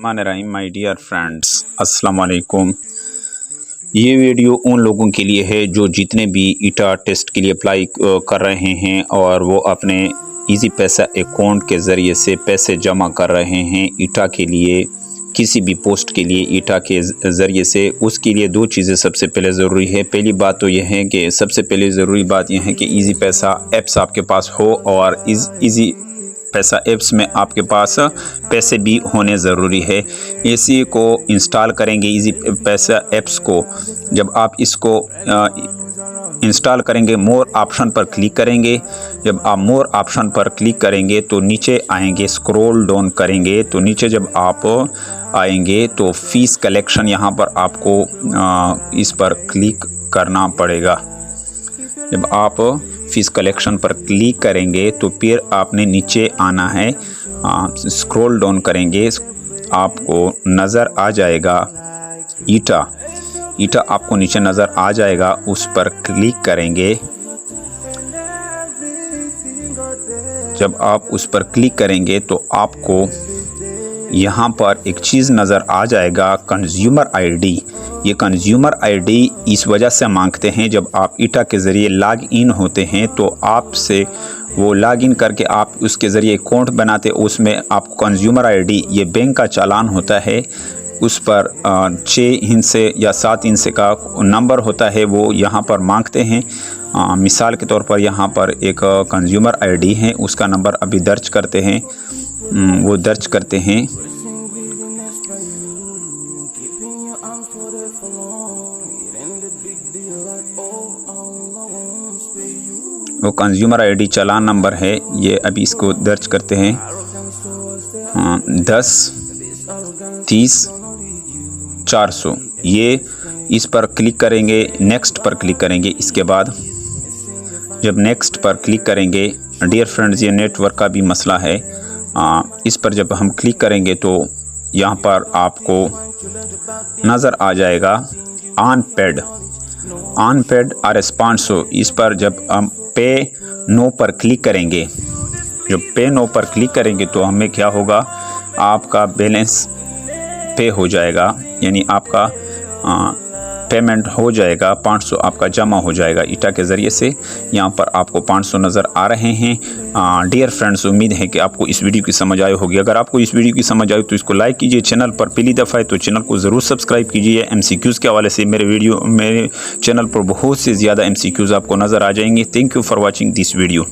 बिस्मिल्लाहिर्रहमानिर्रहीम। My dear friends, अस्सलाम वालेकुम। ये वीडियो उन लोगों के लिए है जो जितने भी ईटा टेस्ट के लिए अप्लाई कर रहे हैं और वो अपने इजी पैसा अकाउंट के ज़रिए से पैसे जमा कर रहे हैं ईटा के लिए, किसी भी पोस्ट के लिए ईटा के ज़रिए से। उसके लिए दो चीज़ें सबसे पहले ज़रूरी है। पहली बात तो यह है कि सबसे पहले ज़रूरी बात यह है कि इजी पैसा ऐप्स आपके पास हो और इजी पैसा ऐप्स में आपके पास पैसे भी होने ज़रूरी है। इसी को इंस्टॉल करेंगे इजी पैसा ऐप्स को। जब आप इसको इंस्टॉल करेंगे, मोर ऑप्शन पर क्लिक करेंगे। जब आप मोर ऑप्शन पर क्लिक करेंगे तो नीचे आएंगे, स्क्रॉल डाउन करेंगे तो नीचे जब आप आएंगे तो फीस कलेक्शन यहाँ पर आपको इस पर क्लिक करना पड़ेगा। जब आप फीस कलेक्शन पर क्लिक करेंगे तो फिर आपने नीचे आना है, स्क्रॉल डाउन करेंगे, आपको नज़र आ जाएगा ईटा आपको नीचे नज़र आ जाएगा। उस पर क्लिक करेंगे। जब आप उस पर क्लिक करेंगे तो आपको यहाँ पर एक चीज़ नज़र आ जाएगा, कंज्यूमर आईडी। ये कंज्यूमर आईडी इस वजह से मांगते हैं, जब आप ईटा के ज़रिए लॉग इन होते हैं तो आपसे वो लॉग इन करके आप उसके ज़रिए अकाउंट बनाते, उसमें आपको कंज्यूमर आईडी, ये बैंक का चालान होता है, उस पर 6 हिस्से या 7 हिस्से का नंबर होता है, वो यहाँ पर मांगते हैं। मिसाल के तौर पर यहाँ पर एक कंज्यूमर आईडी है, उसका नंबर अभी दर्ज करते हैं, वो दर्ज करते हैं। वो कंज्यूमर आईडी चालान नंबर है, ये अभी इसको दर्ज करते हैं। 10-30-400 ये इस पर क्लिक करेंगे, नेक्स्ट पर क्लिक करेंगे। इसके बाद जब नेक्स्ट पर क्लिक करेंगे, डियर फ्रेंड्स ये नेटवर्क का भी मसला है, इस पर जब हम क्लिक करेंगे तो यहाँ पर आपको नज़र आ जाएगा अनपेड और रिस्पॉन्स। इस पर जब हम पे नो पर क्लिक करेंगे, जब पे नो पर क्लिक करेंगे तो हमें क्या होगा, आपका बैलेंस पे हो जाएगा, यानी आपका पेमेंट हो जाएगा, 500 आपका जमा हो जाएगा ईटा के ज़रिए से। यहाँ पर आपको 500 नज़र आ रहे हैं। डियर फ्रेंड्स, उम्मीद है कि आपको इस वीडियो की समझ आई होगी। अगर आपको इस वीडियो की समझ आई तो इसको लाइक कीजिए। चैनल पर पहली दफ़ा है तो चैनल को ज़रूर सब्सक्राइब कीजिए। MCQs के हवाले से मेरे चैनल पर बहुत से ज़्यादा MCQs आपको नज़र आ जाएंगे। Thank you for watching this video.